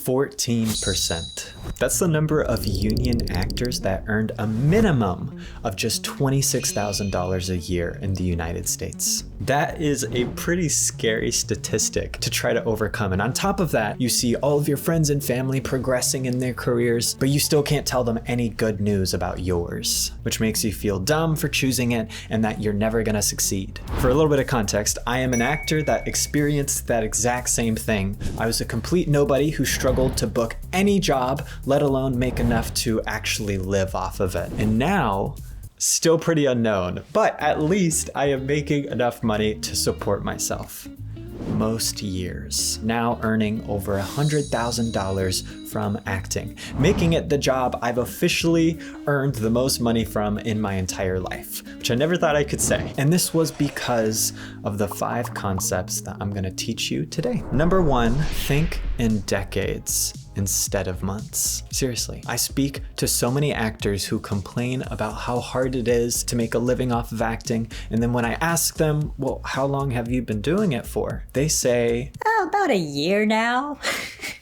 14%. That's the number of union actors that earned a minimum of just $26,000 a year in the United States. That is a pretty scary statistic to try to overcome. And on top of that, you see all of your friends and family progressing in their careers, but you still can't tell them any good news about yours, which makes you feel dumb for choosing it and that you're never gonna succeed. For a little bit of context, I am an actor that experienced that exact same thing. I was a complete nobody who struggled to book any job, let alone make enough to actually live off of it. And now, still pretty unknown, but at least I am making enough money to support myself. Most years, now earning over $100,000 from acting, making it the job I've officially earned the most money from in my entire life, which I never thought I could say. And this was because of the 5 concepts that I'm gonna teach you today. Number 1, think in decades instead of months. Seriously, I speak to so many actors who complain about how hard it is to make a living off of acting, and then when I ask them, well, how long have you been doing it for? They say, oh, about a year now.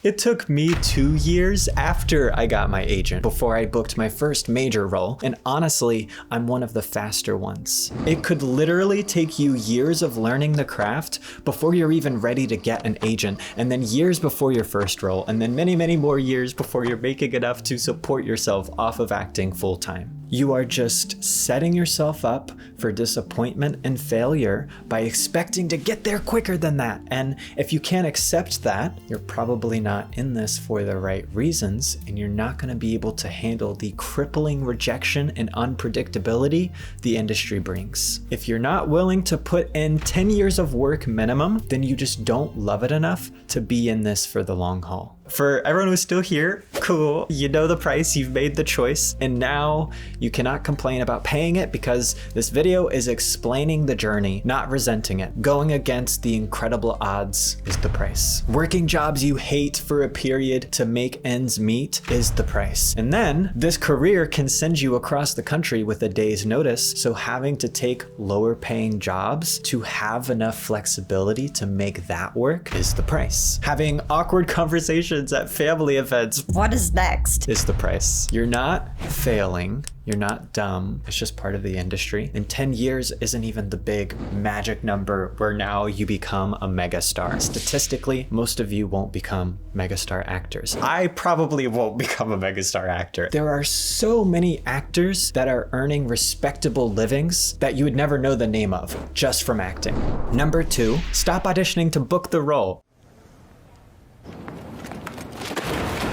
It took me 2 years after I got my agent before I booked my first major role, and honestly, I'm one of the faster ones. It could literally take you years of learning the craft before you're even ready to get an agent, and then years before your first role, and then many more years before you're making enough to support yourself off of acting full-time. You are just setting yourself up for disappointment and failure by expecting to get there quicker than that. And if you can't accept that, you're probably not in this for the right reasons, and you're not going to be able to handle the crippling rejection and unpredictability the industry brings. If you're not willing to put in 10 years of work minimum, then you just don't love it enough to be in this for the long haul. For everyone who's still here, cool. You know the price, you've made the choice, and now you cannot complain about paying it because this video is explaining the journey, not resenting it. Going against the incredible odds is the price. Working jobs you hate for a period to make ends meet is the price. And then this career can send you across the country with a day's notice, so having to take lower paying jobs to have enough flexibility to make that work is the price. Having awkward conversations at family events, what is next, is the price. You're not failing. You're not dumb. It's just part of the industry. And 10 years isn't even the big magic number where now you become a megastar. Statistically, most of you won't become megastar actors. I probably won't become a megastar actor. There are so many actors that are earning respectable livings that you would never know the name of just from acting. Number 2, stop auditioning to book the role.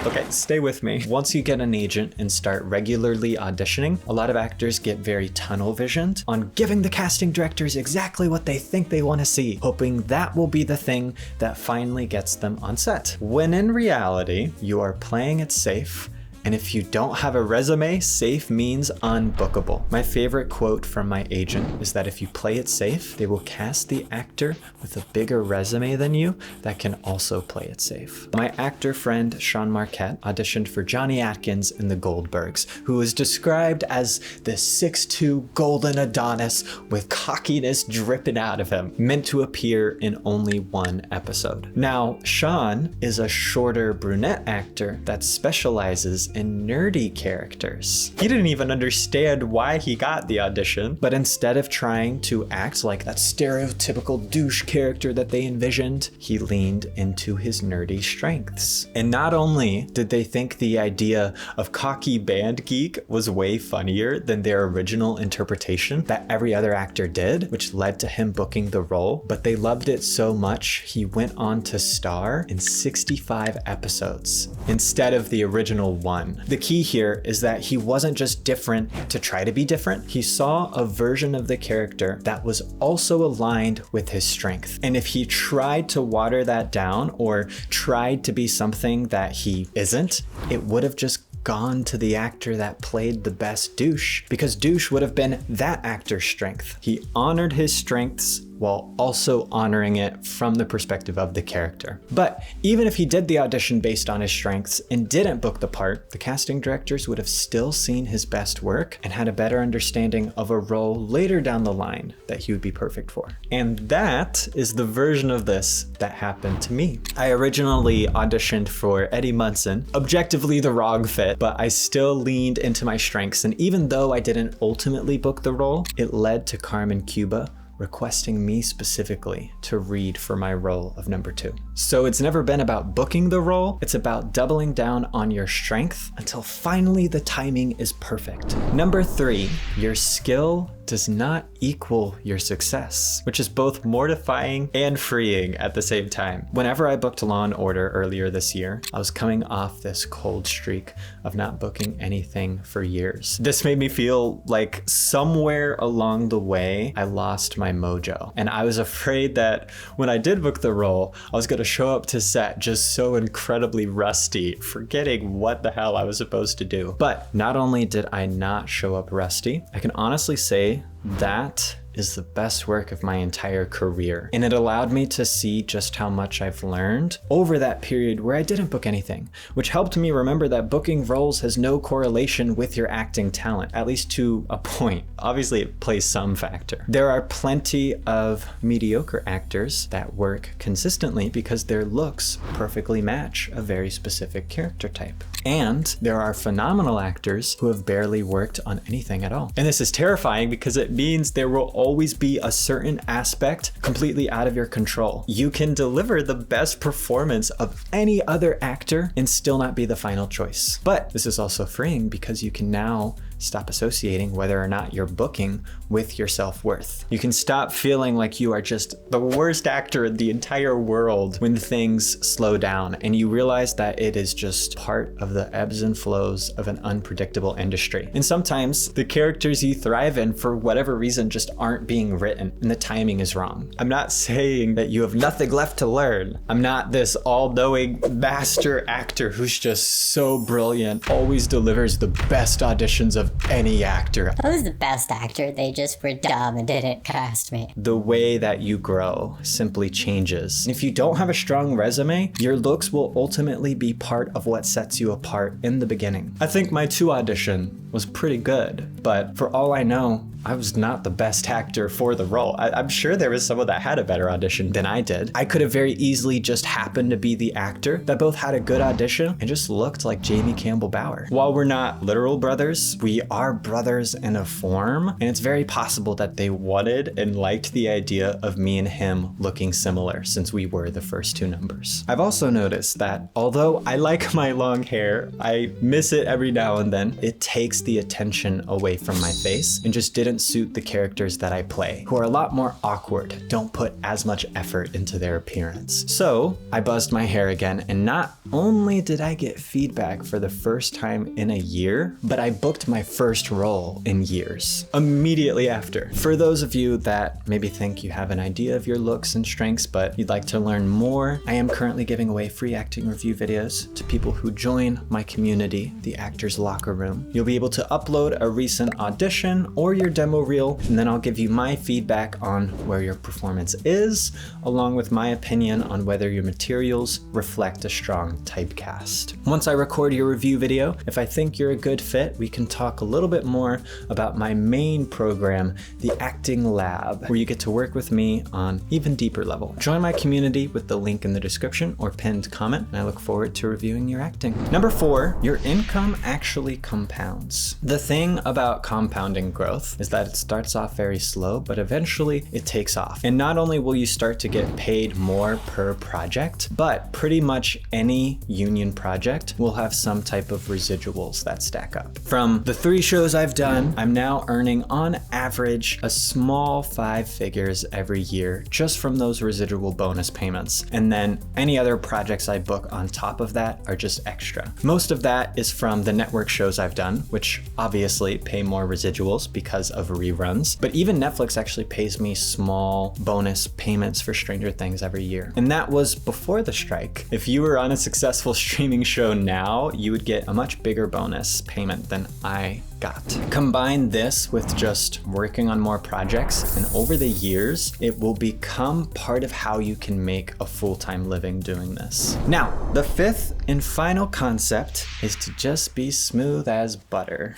Okay, stay with me. Once you get an agent and start regularly auditioning, a lot of actors get very tunnel visioned on giving the casting directors exactly what they think they want to see, hoping that will be the thing that finally gets them on set. When in reality, you are playing it safe. And if you don't have a resume, safe means unbookable. My favorite quote from my agent is that if you play it safe, they will cast the actor with a bigger resume than you that can also play it safe. My actor friend, Sean Marquette, auditioned for Johnny Atkins in The Goldbergs, who is described as the 6'2" golden Adonis with cockiness dripping out of him, meant to appear in only 1 episode. Now, Sean is a shorter brunette actor that specializes in nerdy characters. He didn't even understand why he got the audition, but instead of trying to act like that stereotypical douche character that they envisioned, he leaned into his nerdy strengths. And not only did they think the idea of cocky band geek was way funnier than their original interpretation that every other actor did, which led to him booking the role, but they loved it so much he went on to star in 65 episodes instead of the original 1. The key here is that he wasn't just different to try to be different. He saw a version of the character that was also aligned with his strength. And if he tried to water that down or tried to be something that he isn't, it would have just gone to the actor that played the best douche, because douche would have been that actor's strength. He honored his strengths while also honoring it from the perspective of the character. But even if he did the audition based on his strengths and didn't book the part, the casting directors would have still seen his best work and had a better understanding of a role later down the line that he would be perfect for. And that is the version of this that happened to me. I originally auditioned for Eddie Munson, objectively the wrong fit, but I still leaned into my strengths, and even though I didn't ultimately book the role, it led to Carmen Cuba requesting me specifically to read for my role of number 2. So it's never been about booking the role, it's about doubling down on your strength until finally the timing is perfect. Number 3, your skill does not equal your success, which is both mortifying and freeing at the same time. Whenever I booked Law & Order earlier this year, I was coming off this cold streak of not booking anything for years. This made me feel like somewhere along the way, I lost my mojo. And I was afraid that when I did book the role, I was gonna show up to set just so incredibly rusty, forgetting what the hell I was supposed to do. But not only did I not show up rusty, I can honestly say that is the best work of my entire career. And it allowed me to see just how much I've learned over that period where I didn't book anything, which helped me remember that booking roles has no correlation with your acting talent, at least to a point. Obviously, it plays some factor. There are plenty of mediocre actors that work consistently because their looks perfectly match a very specific character type. And there are phenomenal actors who have barely worked on anything at all. And this is terrifying because it means there will always be a certain aspect completely out of your control. You can deliver the best performance of any other actor and still not be the final choice. But this is also freeing because you can now stop associating whether or not you're booking with your self-worth. You can stop feeling like you are just the worst actor in the entire world when things slow down, and you realize that it is just part of the ebbs and flows of an unpredictable industry. And sometimes the characters you thrive in for whatever reason just aren't being written and the timing is wrong. I'm not saying that you have nothing left to learn. I'm not this all-knowing master actor who's just so brilliant, always delivers the best auditions of any actor. I was the best actor, they just were dumb and didn't cast me. The way that you grow simply changes. And if you don't have a strong resume, your looks will ultimately be part of what sets you apart in the beginning. I think my 2 audition was pretty good, but for all I know, I was not the best actor for the role. I'm sure there was someone that had a better audition than I did. I could have very easily just happened to be the actor that both had a good audition and just looked like Jamie Campbell Bower. While we're not literal brothers, we are brothers in a form, and it's very possible that they wanted and liked the idea of me and him looking similar since we were the first 2 numbers. I've also noticed that although I like my long hair, I miss it every now and then, it takes the attention away from my face and just didn't suit the characters that I play, who are a lot more awkward, don't put as much effort into their appearance. So I buzzed my hair again, and not only did I get feedback for the first time in a year, but I booked my first role in years, immediately after. For those of you that maybe think you have an idea of your looks and strengths, but you'd like to learn more, I am currently giving away free acting review videos to people who join my community, the Actors Locker Room. You'll be able to upload a recent audition or your demo reel, and then I'll give you my feedback on where your performance is, along with my opinion on whether your materials reflect a strong typecast. Once I record your review video, if I think you're a good fit, we can talk a little bit more about my main program, the Acting Lab, where you get to work with me on even deeper level. Join my community with the link in the description or pinned comment, and I look forward to reviewing your acting. Number 4, your income actually compounds. The thing about compounding growth is that it starts off very slow, but eventually it takes off. And not only will you start to get paid more per project, but pretty much any union project will have some type of residuals that stack up. From the 3 shows I've done, I'm now earning on average a small 5 figures every year just from those residual bonus payments. And then any other projects I book on top of that are just extra. Most of that is from the network shows I've done, which obviously pay more residuals because of reruns, but even Netflix actually pays me small bonus payments for Stranger Things every year. And that was before the strike. If you were on a successful streaming show now, you would get a much bigger bonus payment than I I got. Combine this with just working on more projects, and over the years, it will become part of how you can make a full-time living doing this. Now, the fifth and final concept is to just be smooth as butter.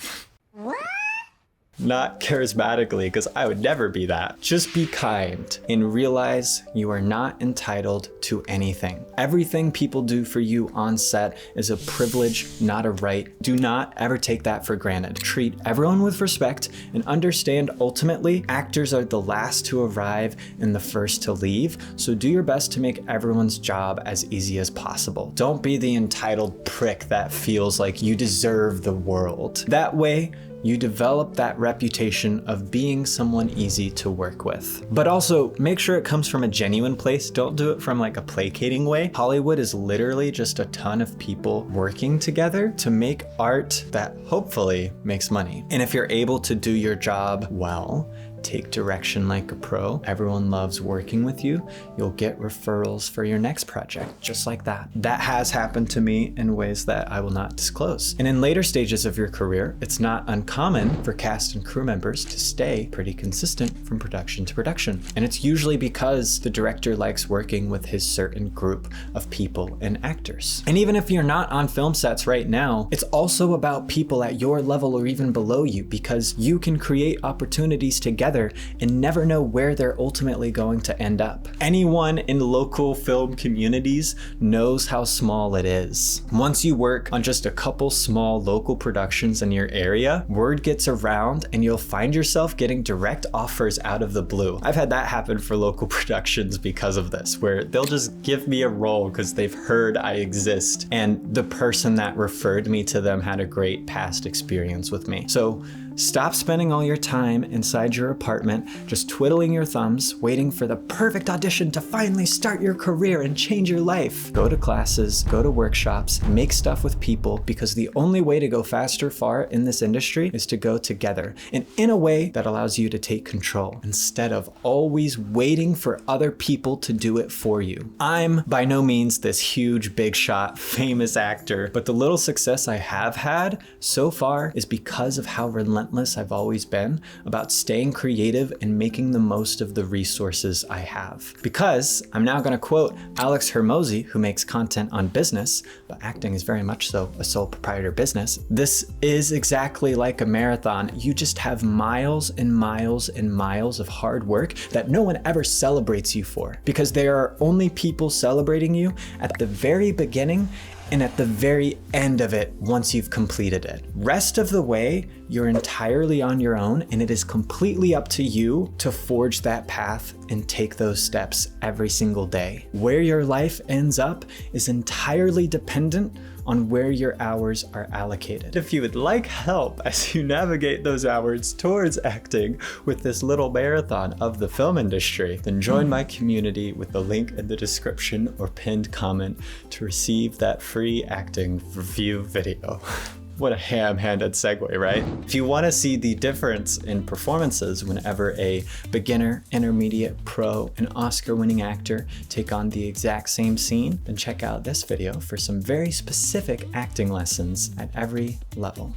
Not charismatically, because I would never be that. Just be kind and realize you are not entitled to anything. Everything people do for you on set is a privilege, not a right. Do not ever take that for granted. Treat everyone with respect and understand ultimately actors are the last to arrive and the first to leave. So do your best to make everyone's job as easy as possible. Don't be the entitled prick that feels like you deserve the world. That way, you develop that reputation of being someone easy to work with. But also, make sure it comes from a genuine place. Don't do it from like a placating way. Hollywood is literally just a ton of people working together to make art that hopefully makes money. And if you're able to do your job well, take direction like a pro, everyone loves working with you, you'll get referrals for your next project, just like that. That has happened to me in ways that I will not disclose. And in later stages of your career, it's not uncommon for cast and crew members to stay pretty consistent from production to production. And it's usually because the director likes working with his certain group of people and actors. And even if you're not on film sets right now, it's also about people at your level or even below you, because you can create opportunities together and never know where they're ultimately going to end up. Anyone in local film communities knows how small it is. Once you work on just a couple small local productions in your area, word gets around and you'll find yourself getting direct offers out of the blue. I've had that happen for local productions because of this, where they'll just give me a role because they've heard I exist and the person that referred me to them had a great past experience with me. So stop spending all your time inside your apartment just twiddling your thumbs, waiting for the perfect audition to finally start your career and change your life. Go to classes, go to workshops, make stuff with people, because the only way to go fast or far in this industry is to go together, and in a way that allows you to take control instead of always waiting for other people to do it for you. I'm by no means this huge, big shot, famous actor, but the little success I have had so far is because of how relentless I've always been about staying creative and making the most of the resources I have. Because I'm now going to quote Alex Hermosi, who makes content on business, but acting is very much so a sole proprietor business. This is exactly like a marathon. You just have miles and miles and miles of hard work that no one ever celebrates you for, because there are only people celebrating you at the very beginning and at the very end of it once you've completed it. Rest of the way, you're entirely on your own, and it is completely up to you to forge that path and take those steps every single day. Where your life ends up is entirely dependent on where your hours are allocated. If you would like help as you navigate those hours towards acting with this little marathon of the film industry, then join my community with the link in the description or pinned comment to receive that free acting review video. What a ham-handed segue, right? If you want to see the difference in performances whenever a beginner, intermediate, pro, and Oscar-winning actor take on the exact same scene, then check out this video for some very specific acting lessons at every level.